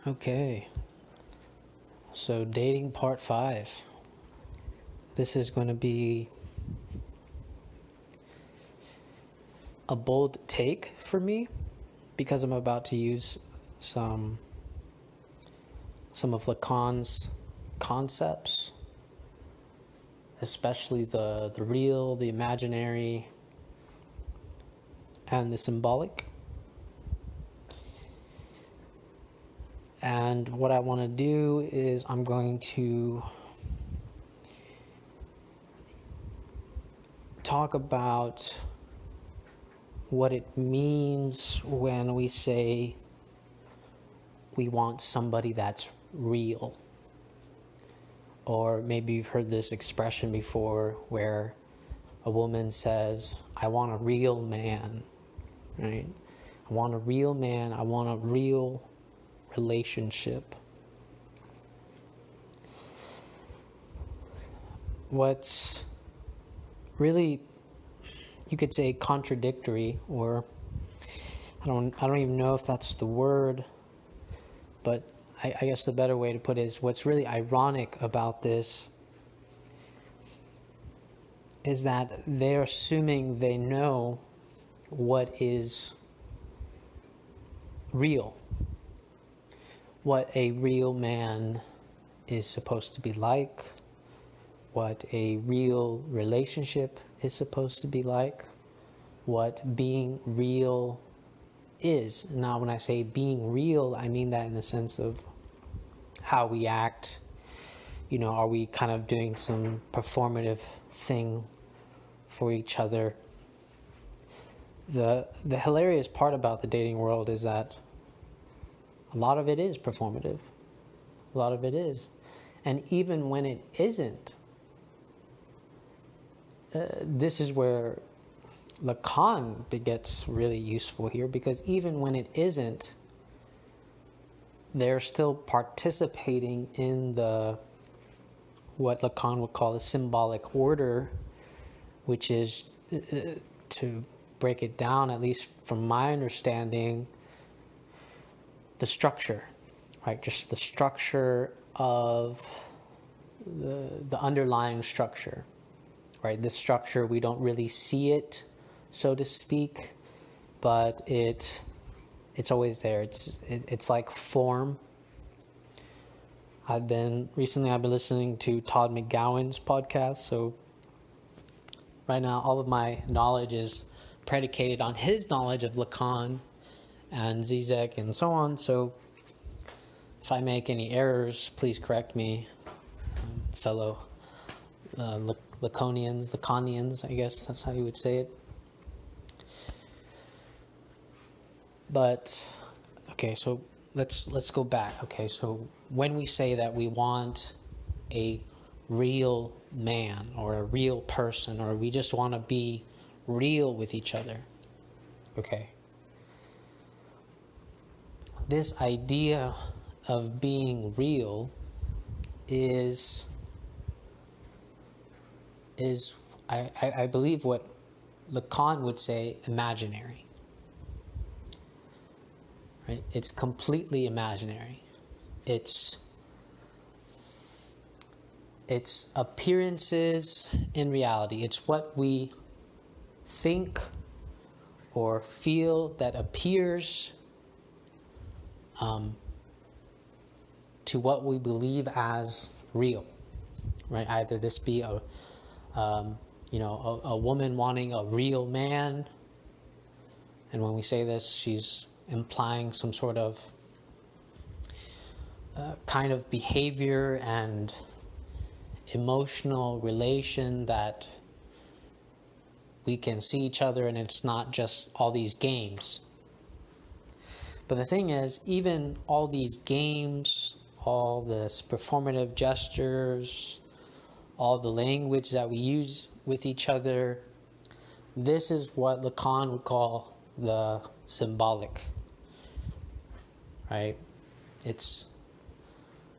Okay, so dating part 5. This is going to be a bold take for me because I'm about to use some of Lacan's concepts, especially the real, the imaginary, and the symbolic. And what I want to do is I'm going to talk about what it means when we say we want somebody that's real. Or maybe you've heard this expression before where a woman says, I want a real man, right? I want a real man. I want a real relationship. What's really, you could say, contradictory, or I don't even know if that's the word, but I guess the better way to put it is what's really ironic about this is that they're assuming they know what is real, what a real man is supposed to be like, what a real relationship is supposed to be like, what being real is. Now, when I say being real, I mean that in the sense of how we act. You know, are we kind of doing some performative thing for each other? The hilarious part about the dating world is that a lot of it is performative. A lot of it is. And even when it isn't, this is where Lacan gets really useful here, because even when it isn't, they're still participating in the what Lacan would call the symbolic order, which is, to break it down, at least from my understanding, the structure, right? Just the structure of the underlying structure, right? This structure, we don't really see it, so to speak, but it's always there. It's like form. Recently I've been listening to Todd McGowan's podcast, so right now all of my knowledge is predicated on his knowledge of Lacan and Zizek and so on. So if I make any errors, please correct me, fellow Lacanians, I guess that's how you would say it. But okay, so let's go back. Okay, so when we say that we want a real man or a real person, or we just want to be real with each other, okay, this idea of being real is I believe what Lacan would say imaginary. Right? It's completely imaginary. It's appearances in reality. It's what we think or feel that appears to what we believe as real, right? Either this be a woman wanting a real man, and when we say this, she's implying some sort of kind of behavior and emotional relation that we can see each other, and it's not just all these games. But the thing is, even all these games, all this performative gestures, all the language that we use with each other, this is what Lacan would call the symbolic, right?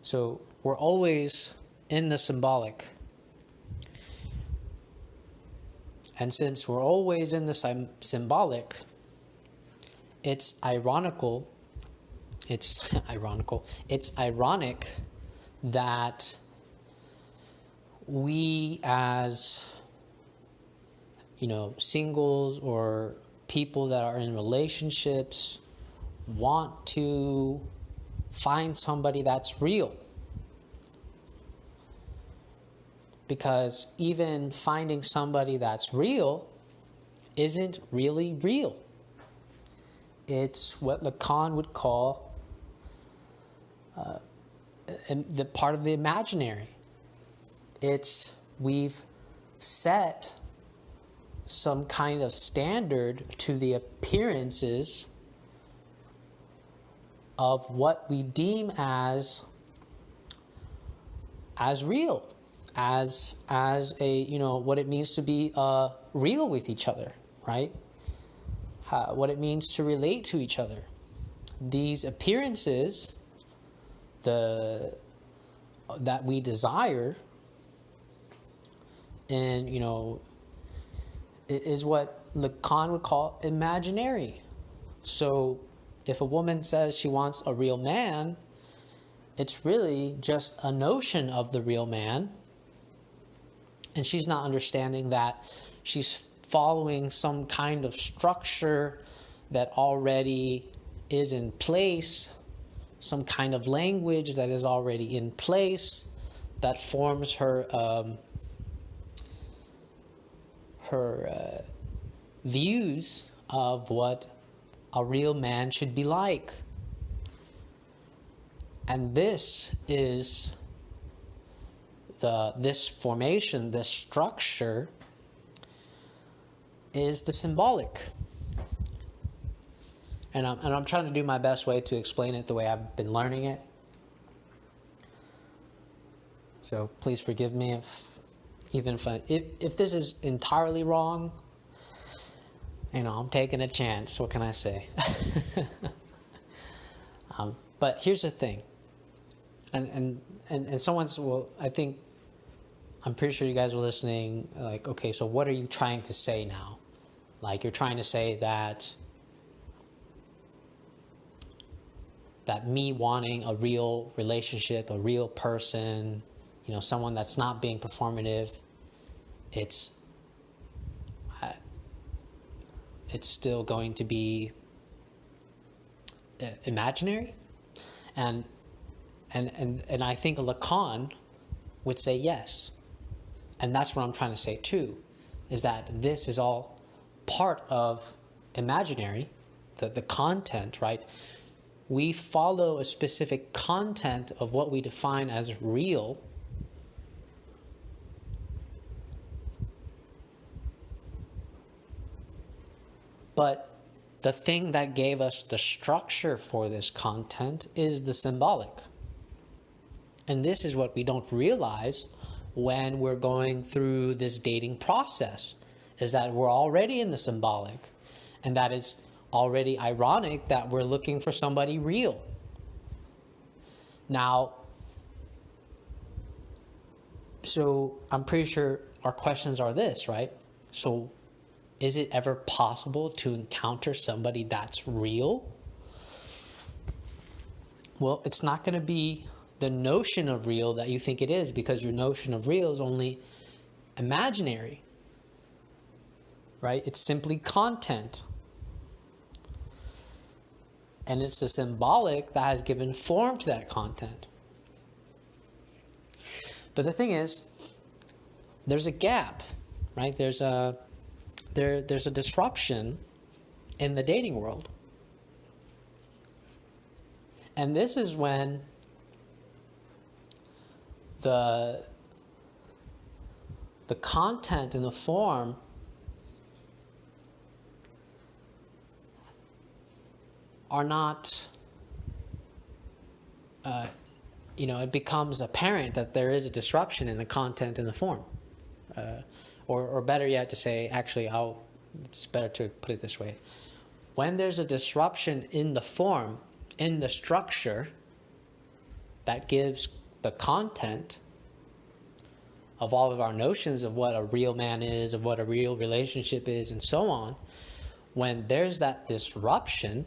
So we're always in the symbolic. And since we're always in the symbolic, it's ironical it's ironical. It's ironic that we as, singles or people that are in relationships want to find somebody that's real. Because even finding somebody that's real isn't really real. It's what Lacan would call the part of the imaginary. We've set some kind of standard to the appearances of what we deem as real, as a, what it means to be real with each other, right? What it means to relate to each other. These appearances that we desire, and is what Lacan would call imaginary. So if a woman says she wants a real man, it's really just a notion of the real man, and she's not understanding that she's following some kind of structure that already is in place, some kind of language that is already in place that forms her views of what a real man should be like. And this is this formation, this structure is the symbolic. And I'm trying to do my best way to explain it the way I've been learning it. So please forgive me if this is entirely wrong. I'm taking a chance. What can I say? But here's the thing. And someone's, I'm pretty sure you guys were listening, like, okay, so what are you trying to say now? Like, you're trying to say that me wanting a real relationship, a real person, someone that's not being performative, it's still going to be imaginary? And I think Lacan would say yes. And that's what I'm trying to say too, is that this is all part of imaginary, the content, right? We follow a specific content of what we define as real. But the thing that gave us the structure for this content is the symbolic. And this is what we don't realize when we're going through this dating process, is that we're already in the symbolic, and that it's already ironic that we're looking for somebody real. Now, so I'm pretty sure our questions are this, right? So is it ever possible to encounter somebody that's real? Well, it's not going to be the notion of real that you think it is, because your notion of real is only imaginary, right? It's simply content. And it's the symbolic that has given form to that content. But the thing is, there's a gap, right? There's a disruption in the dating world. And this is when the content and the form are not, it becomes apparent that there is a disruption in the content and the form. Or better yet to say, actually, it's better to put it this way. When there's a disruption in the form, in the structure that gives the content of all of our notions of what a real man is, of what a real relationship is, and so on, when there's that disruption,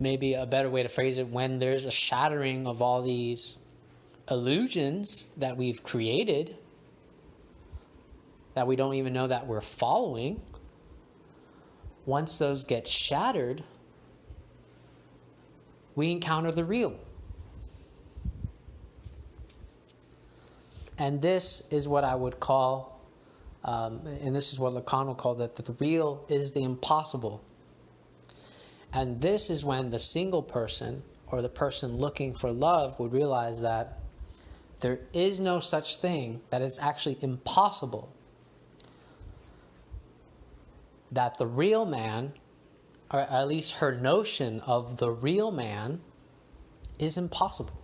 maybe a better way to phrase it, when there's a shattering of all these illusions that we've created that we don't even know that we're following, once those get shattered, we encounter the real. And this is what I would call, and this is what Lacan would call, that the real is the impossible. And this is when the single person or the person looking for love would realize that there is no such thing, that it's actually impossible that the real man, or at least her notion of the real man, is impossible.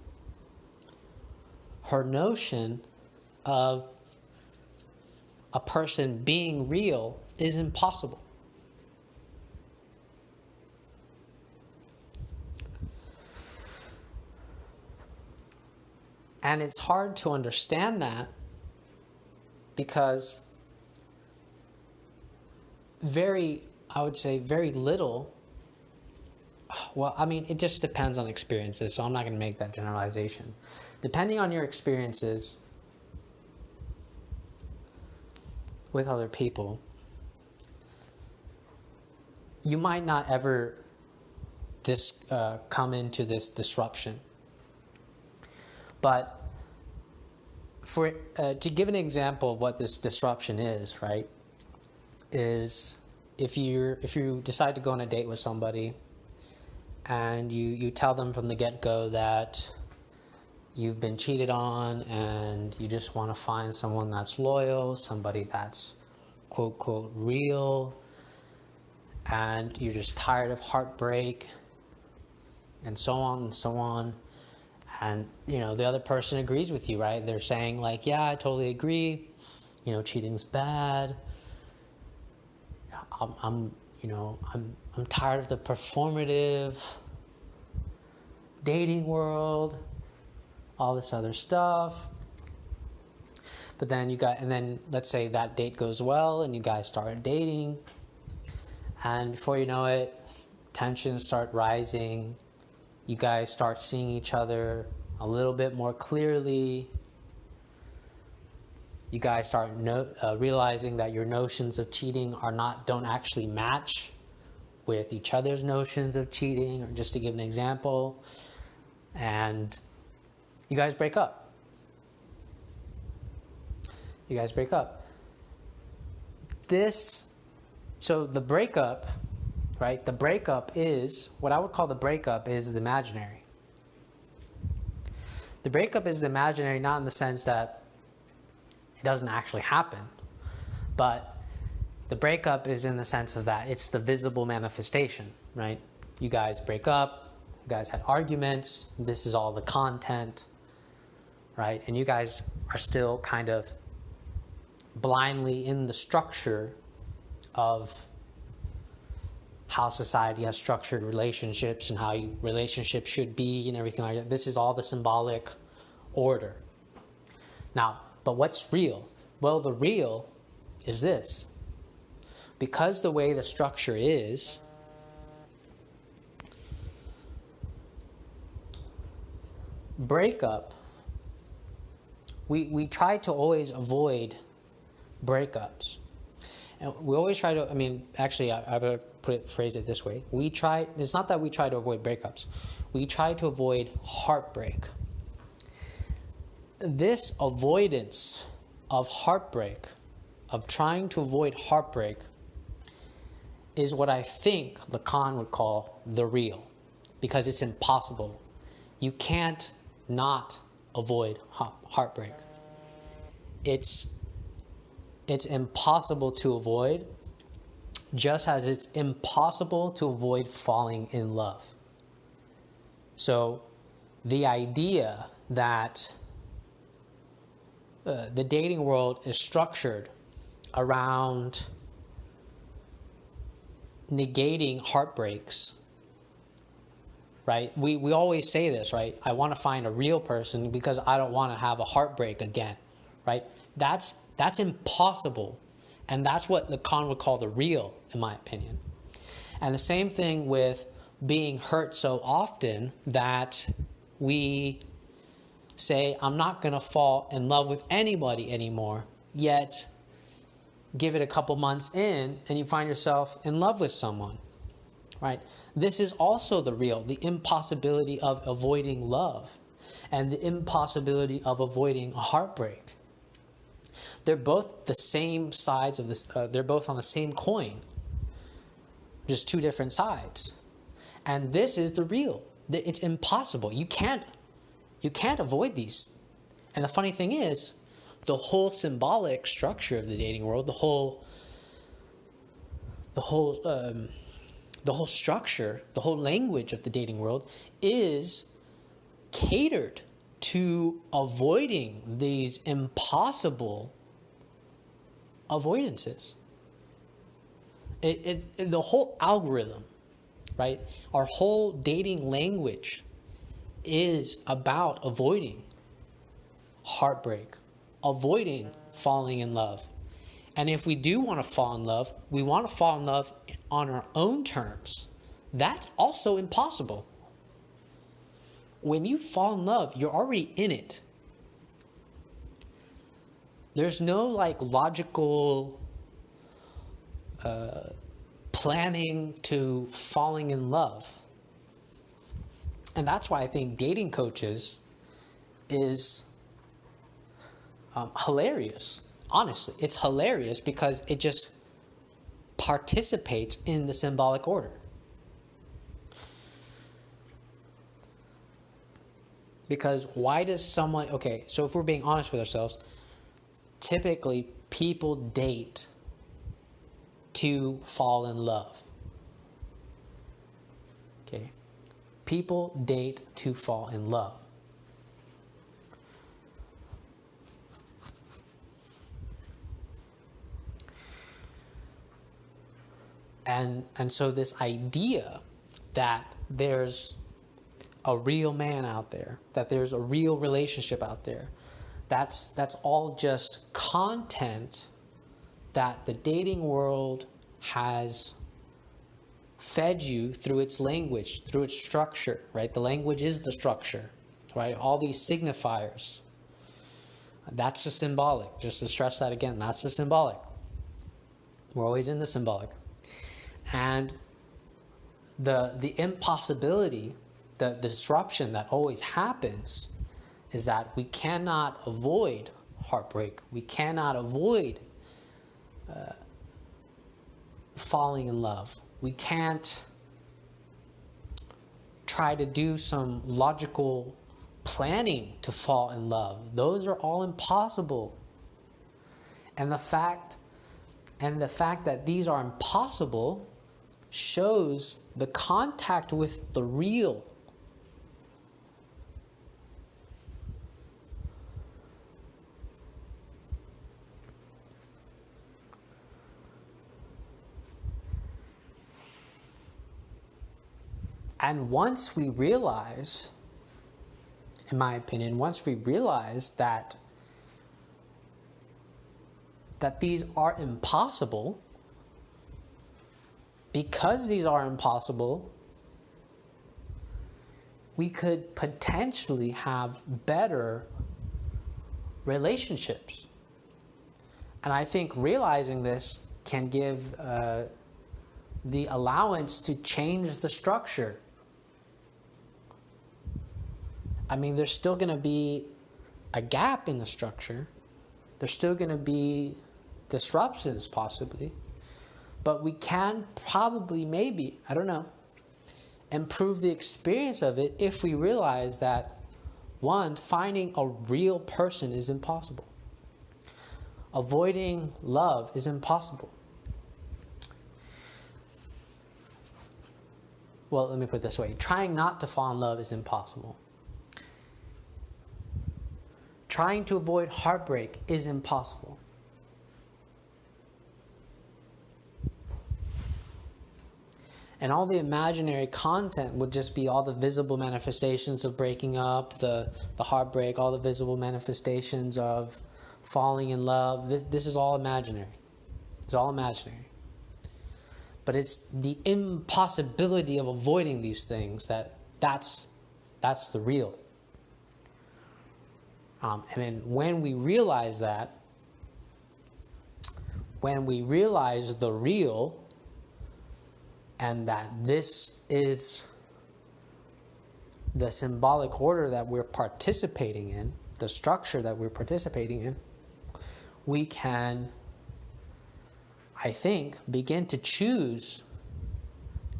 Her notion of a person being real is impossible. And it's hard to understand that because I would say very little, well, I mean, it just depends on experiences, so I'm not going to make that generalization. Depending on your experiences with other people, you might not ever come into this disruption. But to give an example of what this disruption is, right, is if you decide to go on a date with somebody and you tell them from the get-go that you've been cheated on and you just want to find someone that's loyal, somebody that's quote, quote, real, and you're just tired of heartbreak, and so on and so on. And, you know, the other person agrees with you, right? They're saying, like, yeah, I totally agree. You know, cheating's bad. I'm tired of the performative dating world, all this other stuff. But then then let's say that date goes well and you guys start dating. And before you know it, tensions start rising. You guys start seeing each other a little bit more clearly. You guys start realizing that your notions of cheating don't actually match with each other's notions of cheating, or just to give an example. And you guys break up. So the breakup, right? The breakup is, what I would call the breakup is the imaginary. The breakup is the imaginary, not in the sense that it doesn't actually happen, but the breakup is in the sense of that it's the visible manifestation, right? You guys break up, you guys had arguments, this is all the content, right? And you guys are still kind of blindly in the structure of how society has structured relationships and how relationships should be and everything like that. This is all the symbolic order. Now, but what's real? Well, the real is this. Because the way the structure is, breakup, we try to always avoid breakups. And we always try to, I better phrase it this way. It's not that we try to avoid breakups. We try to avoid heartbreak. This avoidance of heartbreak, of trying to avoid heartbreak, is what I think Lacan would call the real, because it's impossible. You can't not avoid heartbreak. It's impossible to avoid, just as it's impossible to avoid falling in love. So the idea that the dating world is structured around negating heartbreaks, right? We always say this, right? I want to find a real person because I don't want to have a heartbreak again, right? That's impossible. And that's what Lacan would call the real, in my opinion. And the same thing with being hurt so often that we say, I'm not going to fall in love with anybody anymore, yet give it a couple months in and you find yourself in love with someone, right? This is also the real, the impossibility of avoiding love and the impossibility of avoiding a heartbreak. They're both the same sides of this, they're both on the same coin, just two different sides. And this is the real. It's impossible. You can't avoid these. And the funny thing is, the whole symbolic structure of the dating world, the whole structure, the whole language of the dating world is catered to avoiding these impossible avoidances. The whole algorithm, right? Our whole dating language is about avoiding heartbreak, avoiding falling in love. And if we do want to fall in love, we want to fall in love on our own terms. That's also impossible. When you fall in love, you're already in it. There's no logical planning to falling in love. And that's why I think dating coaches is hilarious. Honestly, it's hilarious because it just participates in the symbolic order. Because why does someone, okay, so if we're being honest with ourselves, typically people date to fall in love. Okay. People date to fall in love. And so this idea that there's a real man out there, that there's a real relationship out there, that's all just content that the dating world has fed you through its language, through its structure, right? The language is the structure, right? All these signifiers. That's the symbolic. Just to stress that again, that's the symbolic. We're always in the symbolic. And the impossibility, the disruption that always happens is that we cannot avoid heartbreak. We cannot avoid falling in love. We can't try to do some logical planning to fall in love. Those are all impossible. And the fact that these are impossible shows the contact with the real. And once we realize, in my opinion, once we realize that these are impossible, because these are impossible, we could potentially have better relationships. And I think realizing this can give the allowance to change the structure. I mean, there's still going to be a gap in the structure. There's still going to be disruptions, possibly. But we can probably, maybe, I don't know, improve the experience of it if we realize that, one, finding a real person is impossible. Avoiding love is impossible. Well, let me put it this way. Trying not to fall in love is impossible. Trying to avoid heartbreak is impossible. And all the imaginary content would just be all the visible manifestations of breaking up, the heartbreak, all the visible manifestations of falling in love. This is all imaginary. It's all imaginary. but it's the impossibility of avoiding these things that's the real. And then when we realize that, when we realize the real, and that this is the symbolic order that we're participating in, the structure that we're participating in, we can, I think, begin to choose,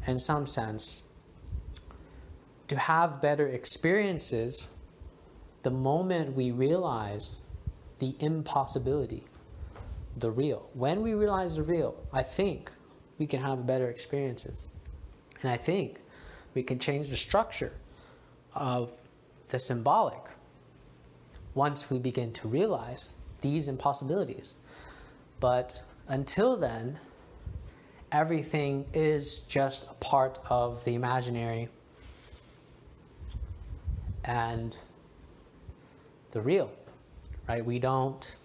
in some sense, to have better experiences the moment we realize the impossibility, the real. When we realize the real, I think we can have better experiences. And I think we can change the structure of the symbolic once we begin to realize these impossibilities. But until then, everything is just a part of the imaginary and the real, right? We don't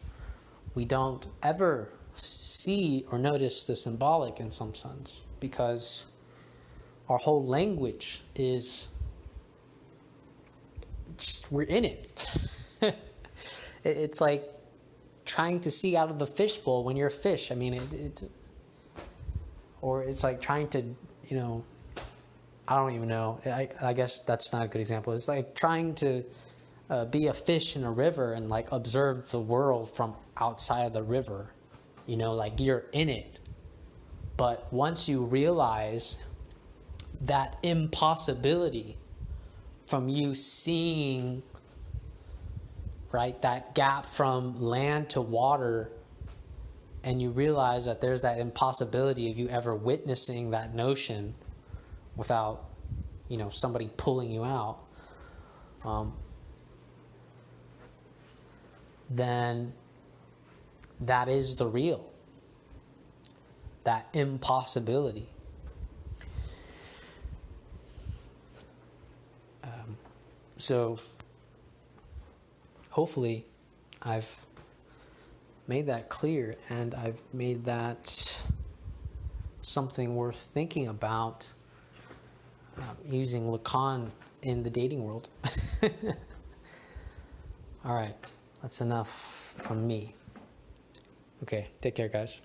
ever see or notice the symbolic in some sense, because our whole language is just, we're in it. It's like trying to see out of the fishbowl when you're a fish. I mean, or it's like trying to, I don't even know. I guess that's not a good example. It's like trying to be a fish in a river and like observe the world from outside of the river. Like you're in it. But once you realize that impossibility from you seeing, right, that gap from land to water, and you realize that there's that impossibility of you ever witnessing that notion without, somebody pulling you out, then that is the real, that impossibility. So hopefully I've made that clear, and I've made that something worth thinking about, using Lacan in the dating world. All right, that's enough from me. Okay, take care, guys.